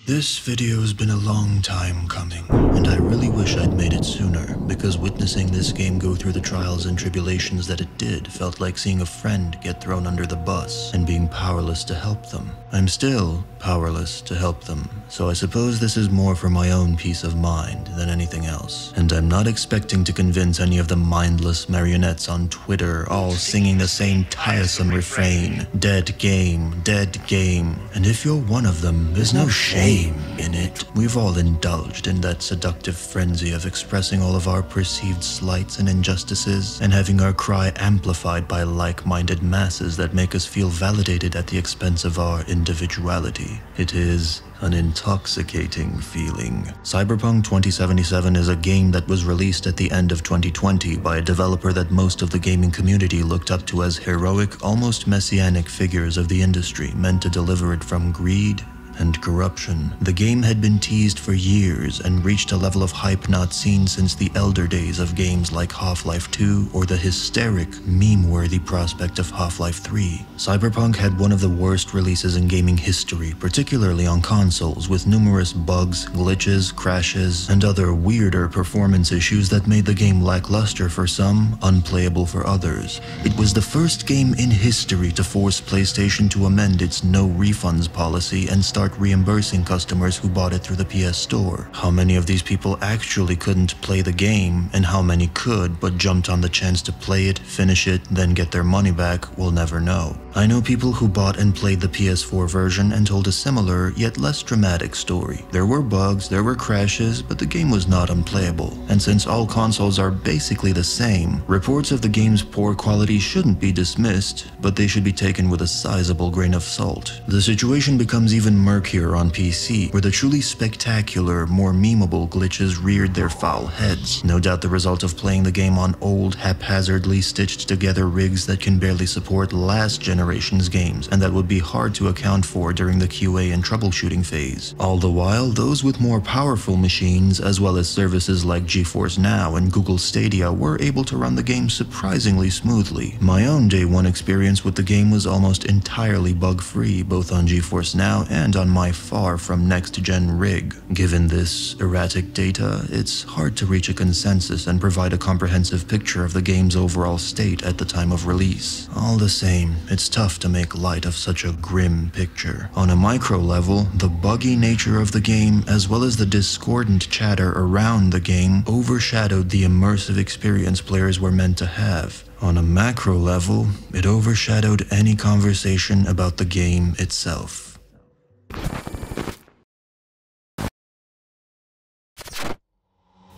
This video's been a long time coming, and I really wish I'd made it sooner, because witnessing this game go through the trials and tribulations that it did felt like seeing a friend get thrown under the bus and being powerless to help them. I'm still powerless to help them, so I suppose this is more for my own peace of mind than anything else. And I'm not expecting to convince any of the mindless marionettes on Twitter all singing the same tiresome refrain, dead game, and if you're one of them, there's no shame in it. We've all indulged in that seductive frenzy of expressing all of our perceived slights and injustices, and having our cry amplified by like-minded masses that make us feel validated at the expense of our individuality. It is an intoxicating feeling. Cyberpunk 2077 is a game that was released at the end of 2020 by a developer that most of the gaming community looked up to as heroic, almost messianic figures of the industry meant to deliver it from greed and corruption. The game had been teased for years and reached a level of hype not seen since the elder days of games like Half-Life 2 or the hysteric, meme-worthy prospect of Half-Life 3. Cyberpunk had one of the worst releases in gaming history, particularly on consoles, with numerous bugs, glitches, crashes, and other weirder performance issues that made the game lackluster for some, unplayable for others. It was the first game in history to force PlayStation to amend its no refunds policy and start reimbursing customers who bought it through the PS Store. How many of these people actually couldn't play the game, and how many could but jumped on the chance to play it, finish it, then get their money back, we'll never know. I know people who bought and played the PS4 version and told a similar, yet less dramatic story. There were bugs, there were crashes, but the game was not unplayable. And since all consoles are basically the same, reports of the game's poor quality shouldn't be dismissed, but they should be taken with a sizable grain of salt. The situation becomes even murkier on PC, where the truly spectacular, more memeable glitches reared their foul heads. No doubt the result of playing the game on old, haphazardly stitched together rigs that can barely support last generation's games, and that would be hard to account for during the QA and troubleshooting phase. All the while, those with more powerful machines, as well as services like GeForce Now and Google Stadia, were able to run the game surprisingly smoothly. My own day one experience with the game was almost entirely bug-free, both on GeForce Now and on my far from next-gen rig. Given this erratic data, it's hard to reach a consensus and provide a comprehensive picture of the game's overall state at the time of release. All the same, it's tough to make light of such a grim picture. On a micro level, the buggy nature of the game, as well as the discordant chatter around the game, overshadowed the immersive experience players were meant to have. On a macro level, it overshadowed any conversation about the game itself.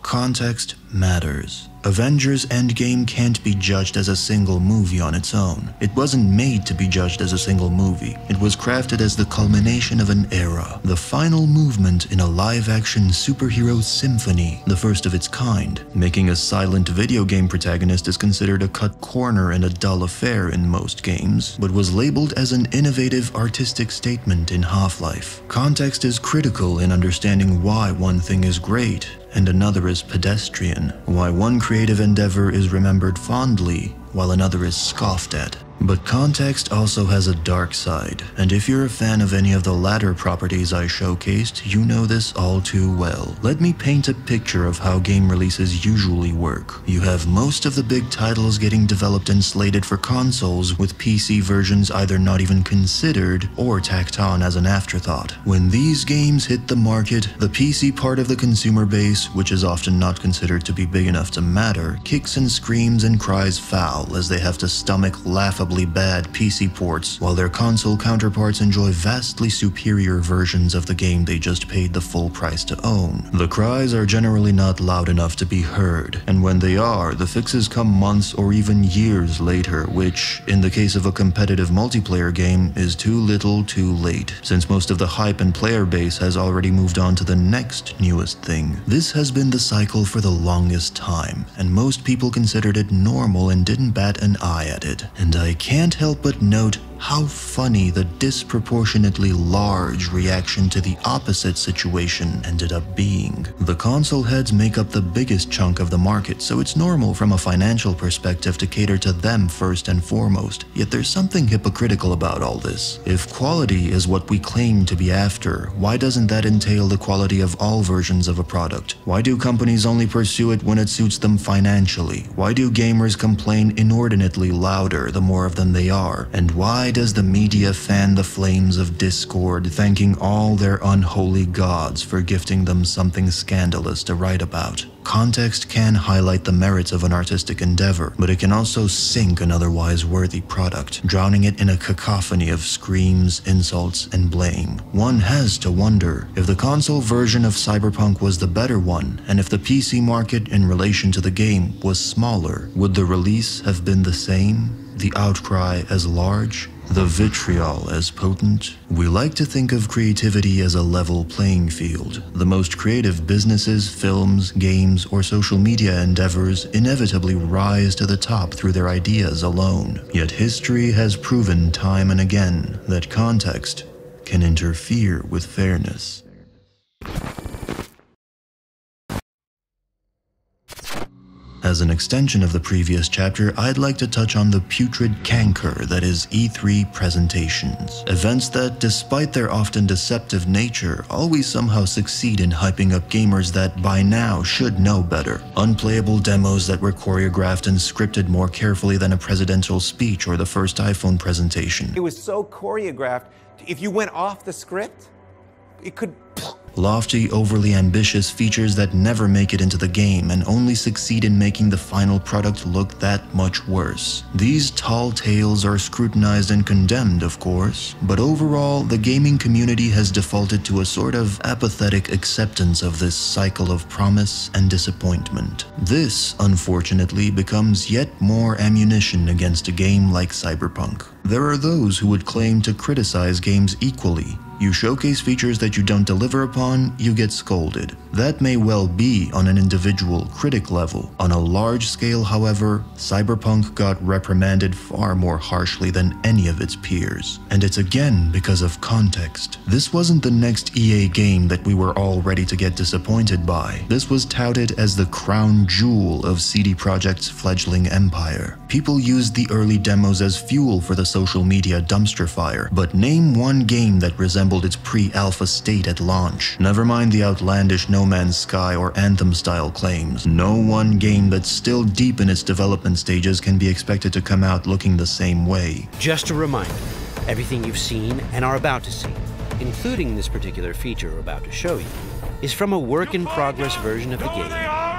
Context matters. Avengers Endgame can't be judged as a single movie on its own. It wasn't made to be judged as a single movie. It was crafted as the culmination of an era, the final movement in a live-action superhero symphony, the first of its kind. Making a silent video game protagonist is considered a cut corner and a dull affair in most games, but was labeled as an innovative artistic statement in Half-Life. Context is critical in understanding why one thing is great and another is pedestrian, why one creative endeavor is remembered fondly while another is scoffed at. But context also has a dark side, and if you're a fan of any of the latter properties I showcased, you know this all too well. Let me paint a picture of how game releases usually work. You have most of the big titles getting developed and slated for consoles, with PC versions either not even considered or tacked on as an afterthought. When these games hit the market, the PC part of the consumer base, which is often not considered to be big enough to matter, kicks and screams and cries foul as they have to stomach laughably bad PC ports, while their console counterparts enjoy vastly superior versions of the game they just paid the full price to own. The cries are generally not loud enough to be heard, and when they are, the fixes come months or even years later, which, in the case of a competitive multiplayer game, is too little too late, since most of the hype and player base has already moved on to the next newest thing. This has been the cycle for the longest time, and most people considered it normal and didn't bat an eye at it. And I can't help but note how funny the disproportionately large reaction to the opposite situation ended up being. The console heads make up the biggest chunk of the market, so it's normal from a financial perspective to cater to them first and foremost. Yet there's something hypocritical about all this. If quality is what we claim to be after, why doesn't that entail the quality of all versions of a product? Why do companies only pursue it when it suits them financially? Why do gamers complain inordinately louder the more of them they are? And why does the media fan the flames of discord, thanking all their unholy gods for gifting them something scandalous to write about? Context can highlight the merits of an artistic endeavor, but it can also sink an otherwise worthy product, drowning it in a cacophony of screams, insults, and blame. One has to wonder if the console version of Cyberpunk was the better one, and if the PC market in relation to the game was smaller, would the release have been the same? The outcry as large? The vitriol as potent? We like to think of creativity as a level playing field. The most creative businesses, films, games, or social media endeavors inevitably rise to the top through their ideas alone. Yet history has proven time and again that context can interfere with fairness. As an extension of the previous chapter, I'd like to touch on the putrid canker that is E3 presentations. Events that, despite their often deceptive nature, always somehow succeed in hyping up gamers that by now should know better. Unplayable demos that were choreographed and scripted more carefully than a presidential speech or the first iPhone presentation. It was so choreographed, if you went off the script, it could... Lofty, overly ambitious features that never make it into the game and only succeed in making the final product look that much worse. These tall tales are scrutinized and condemned, of course, but overall, the gaming community has defaulted to a sort of apathetic acceptance of this cycle of promise and disappointment. This, unfortunately, becomes yet more ammunition against a game like Cyberpunk. There are those who would claim to criticize games equally. You showcase features that you don't deliver upon, you get scolded. That may well be on an individual critic level. On a large scale, however, Cyberpunk got reprimanded far more harshly than any of its peers. And it's again because of context. This wasn't the next EA game that we were all ready to get disappointed by. This was touted as the crown jewel of CD Projekt's fledgling empire. People used the early demos as fuel for the social media dumpster fire, but name one game that resembled its pre-alpha state at launch. Never mind the outlandish No Man's Sky or Anthem-style claims. No one game that's still deep in its development stages can be expected to come out looking the same way. Just a reminder, everything you've seen and are about to see, including this particular feature we're about to show you, is from a work-in-progress version of the game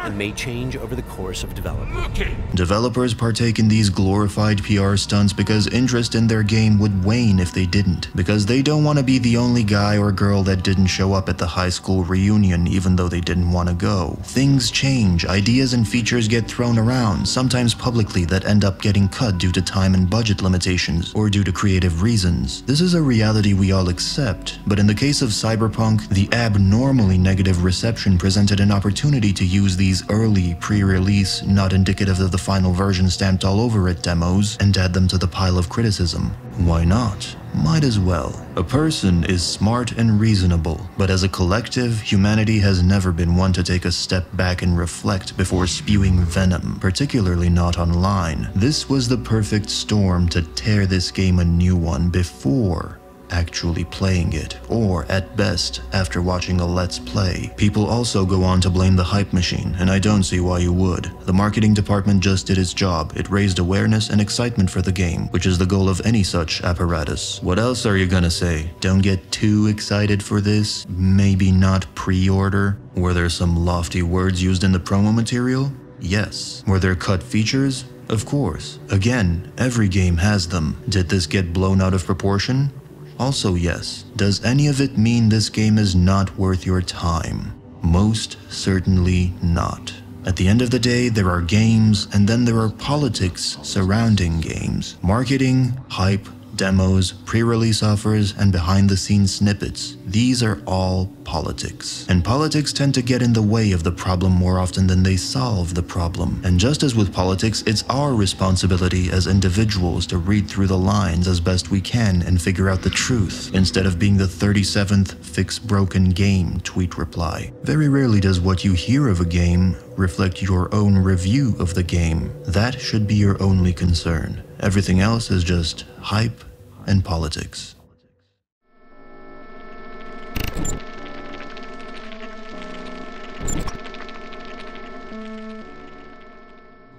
and may change over the course of development. Developers partake in these glorified PR stunts because interest in their game would wane if they didn't, because they don't want to be the only guy or girl that didn't show up at the high school reunion even though they didn't want to go. Things change, ideas and features get thrown around, sometimes publicly, that end up getting cut due to time and budget limitations, or due to creative reasons. This is a reality we all accept, but in the case of Cyberpunk, the abnormally negative reception presented an opportunity to use these early, pre-release, not indicative of the final version stamped all over it demos and add them to the pile of criticism. Why not? Might as well. A person is smart and reasonable, but as a collective, humanity has never been one to take a step back and reflect before spewing venom, particularly not online. This was the perfect storm to tear this game a new one before actually playing it, or at best, after watching a Let's Play. People also go on to blame the hype machine, and I don't see why you would. The marketing department just did its job. It raised awareness and excitement for the game, which is the goal of any such apparatus. What else are you gonna say? Don't get too excited for this? Maybe not pre-order? Were there some lofty words used in the promo material? Yes. Were there cut features? Of course. Again, every game has them. Did this get blown out of proportion? Also yes. Does any of it mean this game is not worth your time? Most certainly not. At the end of the day, there are games, and then there are politics surrounding games. Marketing, hype, demos, pre-release offers, and behind-the-scenes snippets. These are all politics. And politics tend to get in the way of the problem more often than they solve the problem. And just as with politics, it's our responsibility as individuals to read through the lines as best we can and figure out the truth, instead of being the 37th fix broken game tweet reply. Very rarely does what you hear of a game reflect your own review of the game. That should be your only concern. Everything else is just hype and politics.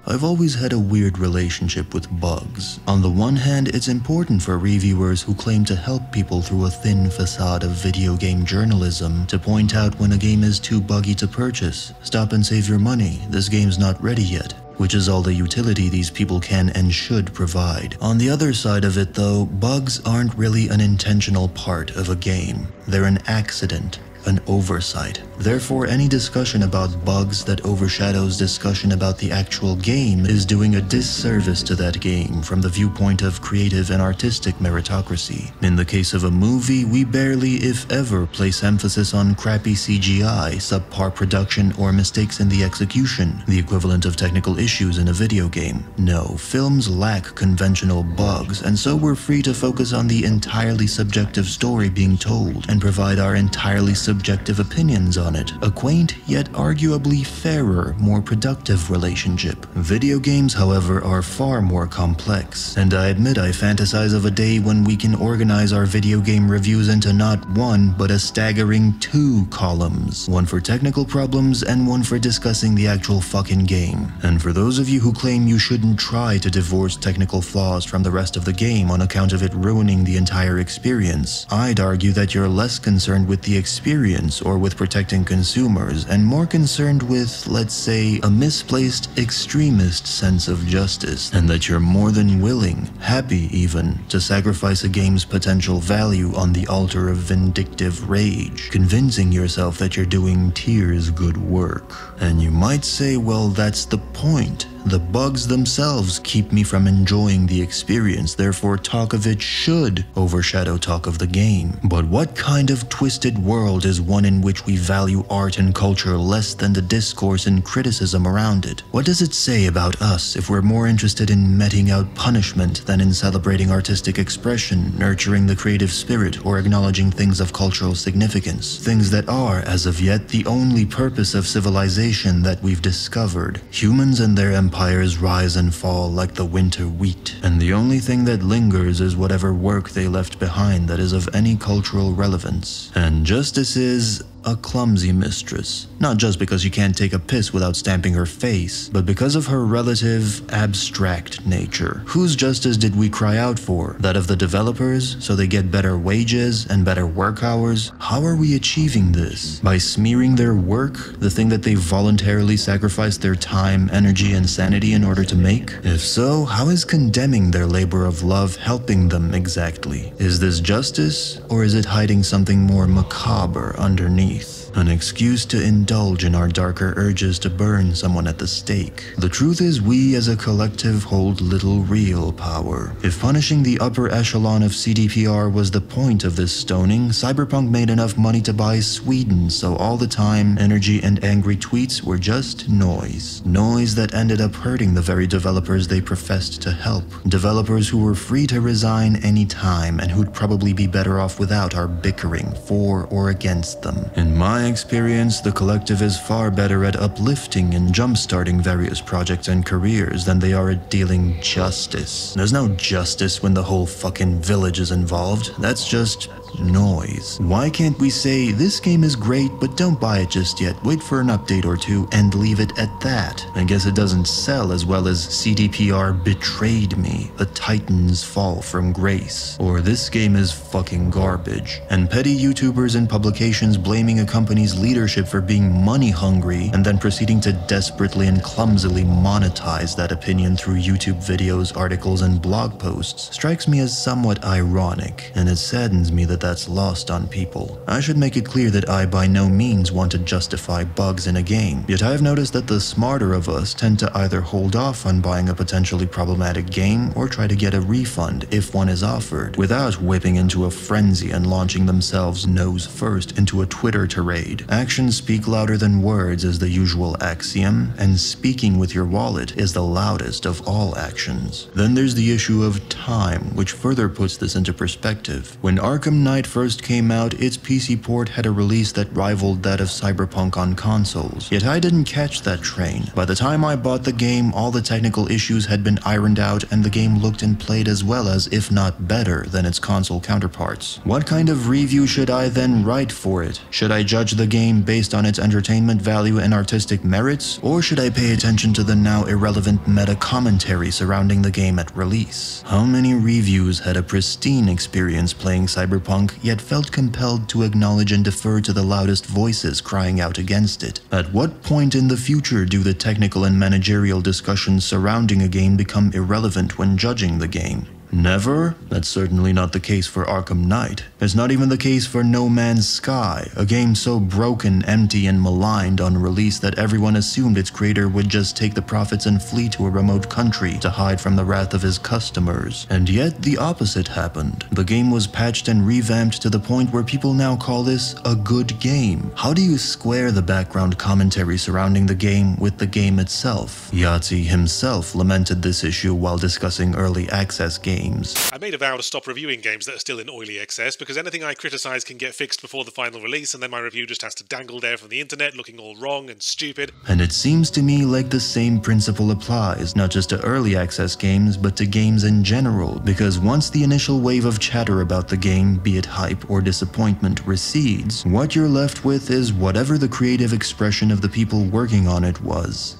I've always had a weird relationship with bugs. On the one hand, it's important for reviewers who claim to help people through a thin facade of video game journalism to point out when a game is too buggy to purchase. Stop and save your money, this game's not ready yet. Which is all the utility these people can and should provide. On the other side of it though, bugs aren't really an intentional part of a game. They're an accident, an oversight. Therefore, any discussion about bugs that overshadows discussion about the actual game is doing a disservice to that game from the viewpoint of creative and artistic meritocracy. In the case of a movie, we barely, if ever, place emphasis on crappy CGI, subpar production, or mistakes in the execution, the equivalent of technical issues in a video game. No, films lack conventional bugs, and so we're free to focus on the entirely subjective story being told and provide our entirely subjective opinions on it. A quaint, yet arguably fairer, more productive relationship. Video games, however, are far more complex, and I admit I fantasize of a day when we can organize our video game reviews into not one, but a staggering 2 columns. One for technical problems, and one for discussing the actual fucking game. And for those of you who claim you shouldn't try to divorce technical flaws from the rest of the game on account of it ruining the entire experience, I'd argue that you're less concerned with the experience or with protecting consumers, and more concerned with, let's say, a misplaced extremist sense of justice, and that you're more than willing, happy even, to sacrifice a game's potential value on the altar of vindictive rage, convincing yourself that you're doing Tears good work. And you might say, well, that's the point. The bugs themselves keep me from enjoying the experience, therefore talk of it should overshadow talk of the game. But what kind of twisted world is one in which we value art and culture less than the discourse and criticism around it? What does it say about us if we're more interested in meting out punishment than in celebrating artistic expression, nurturing the creative spirit, or acknowledging things of cultural significance? Things that are, as of yet, the only purpose of civilization that we've discovered. Humans and their empires rise and fall like the winter wheat, and the only thing that lingers is whatever work they left behind that is of any cultural relevance. And justice is a clumsy mistress, not just because she can't take a piss without stamping her face, but because of her relative, abstract nature. Whose justice did we cry out for? That of the developers, so they get better wages and better work hours? How are we achieving this? By smearing their work, the thing that they voluntarily sacrificed their time, energy, and sanity in order to make? If so, how is condemning their labor of love helping them exactly? Is this justice, or is it hiding something more macabre underneath? An excuse to indulge in our darker urges to burn someone at the stake. The truth is, we as a collective hold little real power. If punishing the upper echelon of CDPR was the point of this stoning, Cyberpunk made enough money to buy Sweden, so all the time, energy and angry tweets were just noise. Noise that ended up hurting the very developers they professed to help. Developers who were free to resign any time and who'd probably be better off without our bickering for or against them. In my experience, the collective is far better at uplifting and jump-starting various projects and careers than they are at dealing justice. There's no justice when the whole fucking village is involved. That's just noise. Why can't we say, this game is great, but don't buy it just yet, wait for an update or two, and leave it at that? I guess it doesn't sell as well as CDPR betrayed me, a titan's fall from grace, or this game is fucking garbage. And petty YouTubers and publications blaming a company's leadership for being money hungry, and then proceeding to desperately and clumsily monetize that opinion through YouTube videos, articles, and blog posts strikes me as somewhat ironic, and it saddens me that that's lost on people. I should make it clear that I by no means want to justify bugs in a game, yet I have noticed that the smarter of us tend to either hold off on buying a potentially problematic game or try to get a refund if one is offered, without whipping into a frenzy and launching themselves nose first into a Twitter tirade. Actions speak louder than words is the usual axiom, and speaking with your wallet is the loudest of all actions. Then there's the issue of time, which further puts this into perspective. When Arkham Knight first came out, its PC port had a release that rivaled that of Cyberpunk on consoles, yet I didn't catch that train. By the time I bought the game, all the technical issues had been ironed out and the game looked and played as well as, if not better, than its console counterparts. What kind of review should I then write for it? Should I judge the game based on its entertainment value and artistic merits, or should I pay attention to the now irrelevant meta commentary surrounding the game at release? How many reviews had a pristine experience playing Cyberpunk, yet felt compelled to acknowledge and defer to the loudest voices crying out against it? At what point in the future do the technical and managerial discussions surrounding a game become irrelevant when judging the game? Never? That's certainly not the case for Arkham Knight. It's not even the case for No Man's Sky, a game so broken, empty, and maligned on release that everyone assumed its creator would just take the profits and flee to a remote country to hide from the wrath of his customers. And yet, the opposite happened. The game was patched and revamped to the point where people now call this a good game. How do you square the background commentary surrounding the game with the game itself? Yahtzee himself lamented this issue while discussing early access games. I made a vow to stop reviewing games that are still in early access, because anything I criticise can get fixed before the final release, and then my review just has to dangle there from the internet looking all wrong and stupid. And it seems to me like the same principle applies, not just to early access games, but to games in general, because once the initial wave of chatter about the game, be it hype or disappointment, recedes, what you're left with is whatever the creative expression of the people working on it was.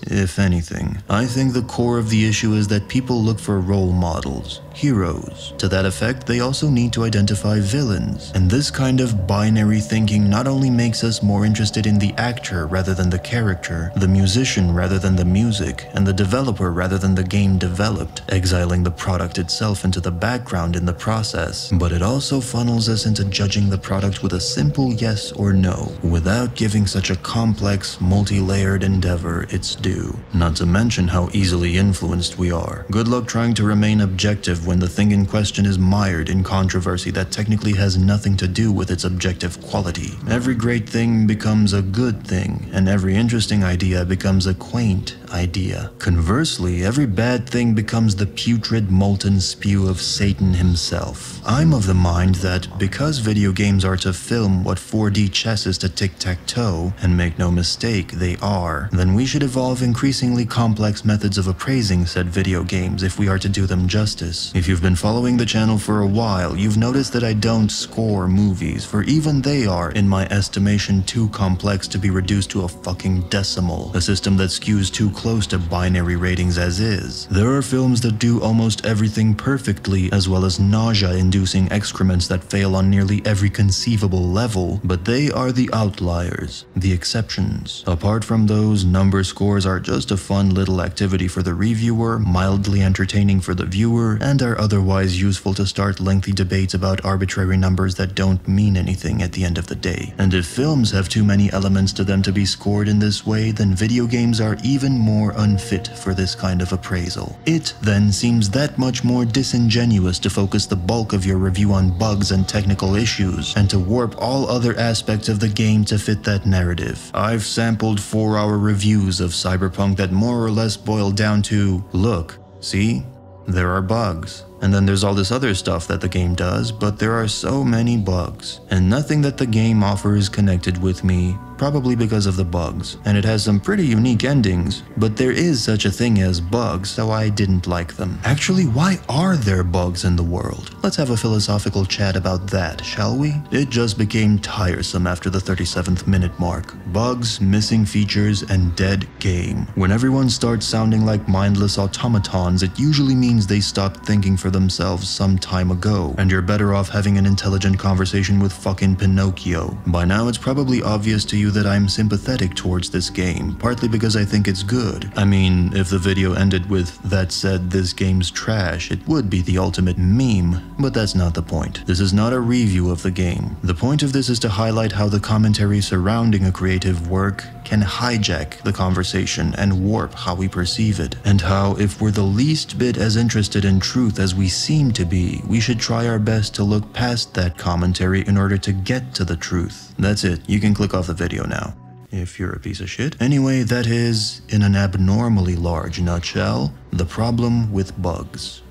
If anything, I think the core of the issue is that people look for role models, heroes. To that effect, they also need to identify villains. And this kind of binary thinking not only makes us more interested in the actor rather than the character, the musician rather than the music, and the developer rather than the game developed, exiling the product itself into the background in the process, but it also funnels us into judging the product with a simple yes or no, without giving such a complex, multi-layered endeavor its due. Not to mention how easily influenced we are. Good luck trying to remain objective when the thing in question is mired in controversy that technically has nothing to do with its objective quality. Every great thing becomes a good thing, and every interesting idea becomes a quaint idea. Conversely, every bad thing becomes the putrid molten spew of Satan himself. I'm of the mind that because video games are to film what 4D chess is to tic-tac-toe, and make no mistake, they are, then we should evolve increasingly complex methods of appraising said video games if we are to do them justice. If you've been following the channel for a while, you've noticed that I don't score movies, for even they are, in my estimation, too complex to be reduced to a fucking decimal, a system that skews too close to binary ratings as is. There are films that do almost everything perfectly, as well as nausea-inducing excrements that fail on nearly every conceivable level, but they are the outliers, the exceptions. Apart from those, number scores are just a fun little activity for the reviewer, mildly entertaining for the viewer, and are otherwise useful to start lengthy debates about arbitrary numbers that don't mean anything at the end of the day. And if films have too many elements to them to be scored in this way, then video games are even more unfit for this kind of appraisal. It then seems that much more disingenuous to focus the bulk of your review on bugs and technical issues, and to warp all other aspects of the game to fit that narrative. I've sampled 4-hour reviews of Cyberpunk that more or less boil down to, look, see, there are bugs. And then there's all this other stuff that the game does, but there are so many bugs. And nothing that the game offers connected with me, probably because of the bugs. And it has some pretty unique endings, but there is such a thing as bugs, so I didn't like them. Actually, why are there bugs in the world? Let's have a philosophical chat about that, shall we? It just became tiresome after the 37th minute mark. Bugs, missing features, and dead game. When everyone starts sounding like mindless automatons, it usually means they stopped thinking for themselves some time ago, and you're better off having an intelligent conversation with fucking Pinocchio. By now it's probably obvious to you that I'm sympathetic towards this game, partly because I think it's good. I mean, if the video ended with, "That said, this game's trash," it would be the ultimate meme. But that's not the point. This is not a review of the game. The point of this is to highlight how the commentary surrounding a creative work can hijack the conversation and warp how we perceive it, and how, if we're the least bit as interested in truth as we seem to be, we should try our best to look past that commentary in order to get to the truth. That's it. You can click off the video now, if you're a piece of shit. Anyway, that is, in an abnormally large nutshell, the problem with bugs.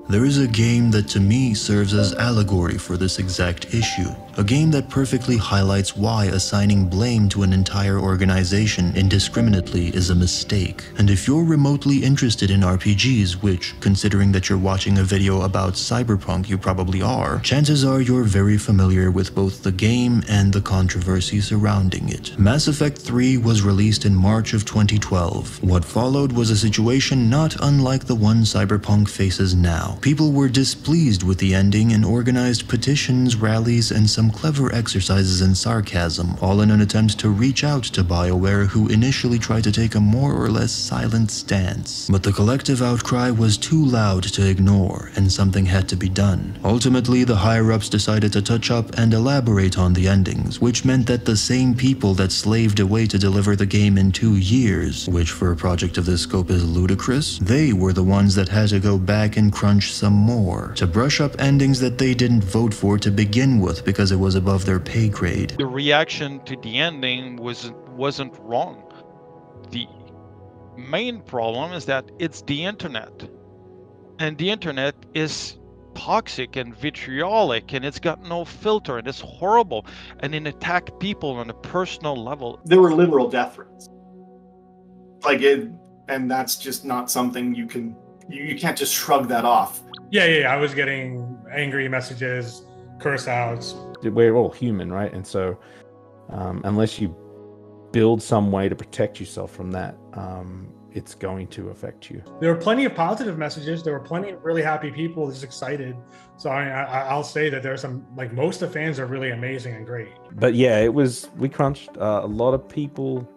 There is a game that to me serves as allegory for this exact issue. A game that perfectly highlights why assigning blame to an entire organization indiscriminately is a mistake. And if you're remotely interested in RPGs, which, considering that you're watching a video about Cyberpunk, you probably are, chances are you're very familiar with both the game and the controversy surrounding it. Mass Effect 3 was released in March of 2012. What followed was a situation not unlike the one Cyberpunk faces now. People were displeased with the ending and organized petitions, rallies, and some clever exercises in sarcasm, all in an attempt to reach out to BioWare, who initially tried to take a more or less silent stance. But the collective outcry was too loud to ignore, and something had to be done. Ultimately, the higher-ups decided to touch up and elaborate on the endings, which meant that the same people that slaved away to deliver the game in 2 years, which for a project of this scope is ludicrous, they were the ones that had to go back and crunch some more, to brush up endings that they didn't vote for to begin with because it was above their pay grade. The reaction to the ending wasn't wrong. The main problem is that it's the internet. And the internet is toxic and vitriolic, and it's got no filter, and it's horrible, and it attack people on a personal level. There were literal death threats. And that's just not something you can't just shrug that off. Yeah, I was getting angry messages, curse outs. We're all human, right? And so unless you build some way to protect yourself from that, it's going to affect you. There were plenty of positive messages. There were plenty of really happy people just excited. So I'll say that there's some, like, most of the fans are really amazing and great. But yeah, we crunched. A lot of people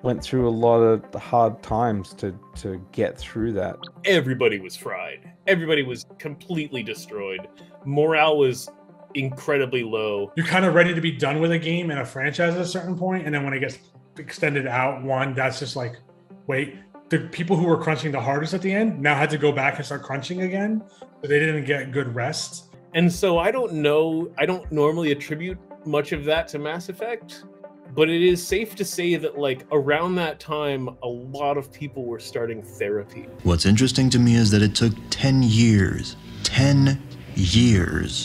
went through a lot of hard times to get through that. Everybody was fried. Everybody was completely destroyed. Morale was incredibly low. You're kind of ready to be done with a game and a franchise at a certain point, and then when it gets extended out that's just like, wait, the people who were crunching the hardest at the end now had to go back and start crunching again, so they didn't get good rest. And so I don't normally attribute much of that to Mass Effect, but it is safe to say that, like, around that time, a lot of people were starting therapy. What's interesting to me is that it took 10 years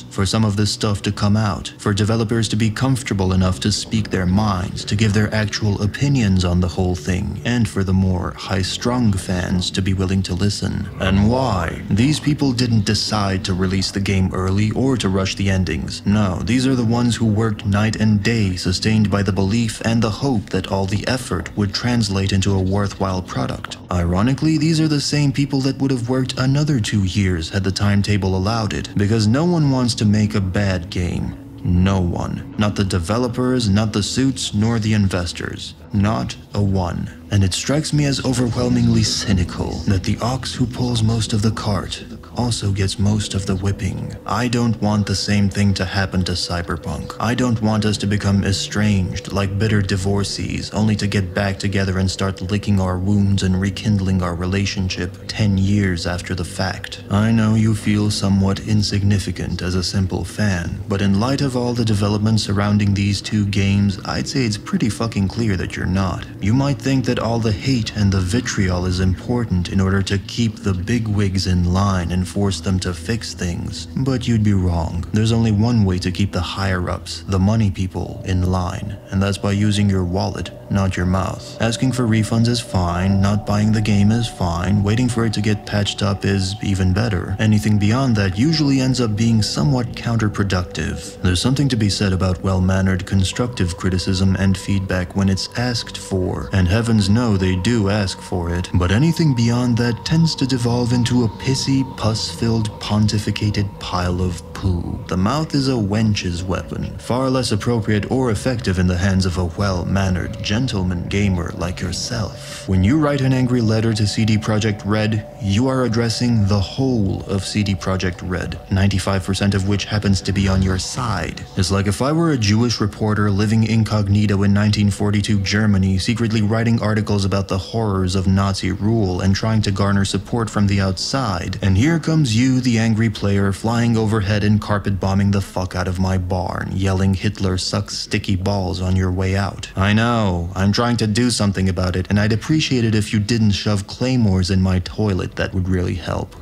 for some of this stuff to come out, for developers to be comfortable enough to speak their minds, to give their actual opinions on the whole thing, and for the more high-strung fans to be willing to listen. And why? These people didn't decide to release the game early or to rush the endings. No, these are the ones who worked night and day, sustained by the belief and the hope that all the effort would translate into a worthwhile product. Ironically, these are the same people that would have worked another 2 years had the timetable allowed it, because no one wants to make a bad game. No one. Not the developers, not the suits, nor the investors. Not a one. And it strikes me as overwhelmingly cynical that the ox who pulls most of the cart also gets most of the whipping. I don't want the same thing to happen to Cyberpunk. I don't want us to become estranged like bitter divorcees, only to get back together and start licking our wounds and rekindling our relationship 10 years after the fact. I know you feel somewhat insignificant as a simple fan, but in light of all the developments surrounding these two games, I'd say it's pretty fucking clear that you're not. You might think that all the hate and the vitriol is important in order to keep the bigwigs in line and force them to fix things, but you'd be wrong. There's only one way to keep the higher-ups, the money people, in line, and that's by using your wallet, not your mouth. Asking for refunds is fine, not buying the game is fine, waiting for it to get patched up is even better. Anything beyond that usually ends up being somewhat counterproductive. There's something to be said about well-mannered constructive criticism and feedback when it's asked for, and heavens know they do ask for it, but anything beyond that tends to devolve into a pissy, pussy pus-filled pontificated pile of poo. The mouth is a wench's weapon, far less appropriate or effective in the hands of a well-mannered gentleman gamer like yourself. When you write an angry letter to CDProjektRed, you are addressing the whole of CDProjektRed, 95% of which happens to be on your side. It's like if I were a Jewish reporter living incognito in 1942 Germany, secretly writing articles about the horrors of Nazi rule and trying to garner support from the outside, and here comes you, the angry player, flying overhead and carpet bombing the fuck out of my barn, yelling Hitler sucks sticky balls on your way out. I know, I'm trying to do something about it, and I'd appreciate it if you didn't shove claymores in my toilet. That would really help.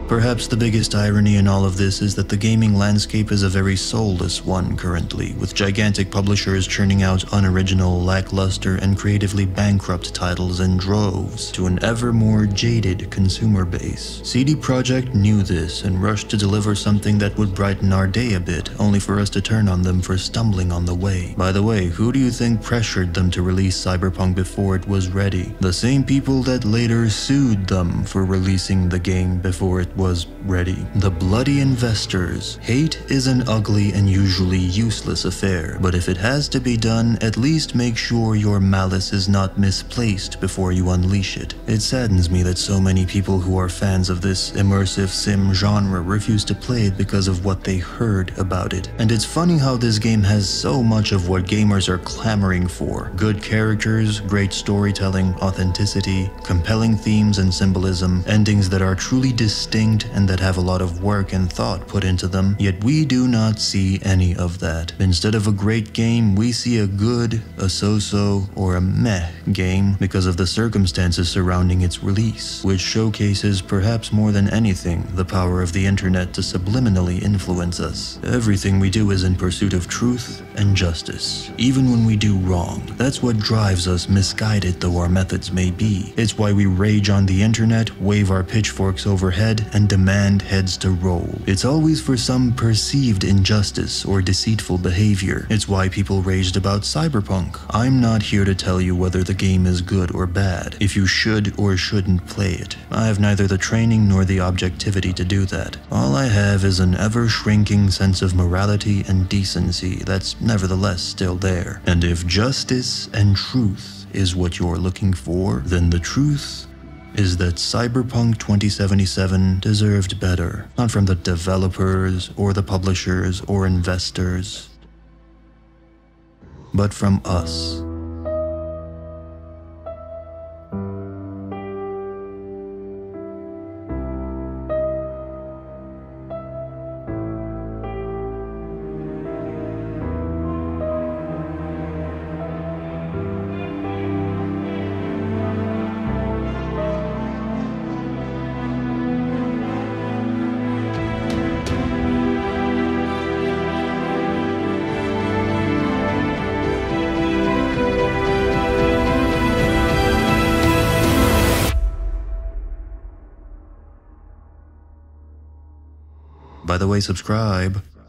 Perhaps the biggest irony in all of this is that the gaming landscape is a very soulless one currently, with gigantic publishers churning out unoriginal, lackluster, and creatively bankrupt titles in droves to an ever more jaded consumer base. CD Projekt knew this and rushed to deliver something that would brighten our day a bit, only for us to turn on them for stumbling on the way. By the way, who do you think pressured them to release Cyberpunk before it was ready? The same people that later sued them for releasing the game before it was ready. The bloody investors. Hate is an ugly and usually useless affair, but if it has to be done, at least make sure your malice is not misplaced before you unleash it. It saddens me that so many people who are fans of this immersive sim genre refuse to play it because of what they heard about it. And it's funny how this game has so much of what gamers are clamoring for. Good characters, great storytelling, authenticity, compelling themes and symbolism, endings that are truly distinct and that have a lot of work and thought put into them, yet we do not see any of that. Instead of a great game, we see a good, a so-so, or a meh game because of the circumstances surrounding its release, which showcases perhaps more than anything the power of the internet to subliminally influence us. Everything we do is in pursuit of truth and justice, even when we do wrong. That's what drives us, misguided though our methods may be. It's why we rage on the internet, wave our pitchforks overhead, and demand heads to roll. It's always for some perceived injustice or deceitful behavior. It's why people raged about Cyberpunk. I'm not here to tell you whether the game is good or bad, if you should or shouldn't play it. I have neither the training nor the objectivity to do that. All I have is an ever-shrinking sense of morality and decency that's nevertheless still there. And if justice and truth is what you're looking for, then the truth is that Cyberpunk 2077 deserved better. Not from the developers, or the publishers, or investors, but from us. By the way, subscribe.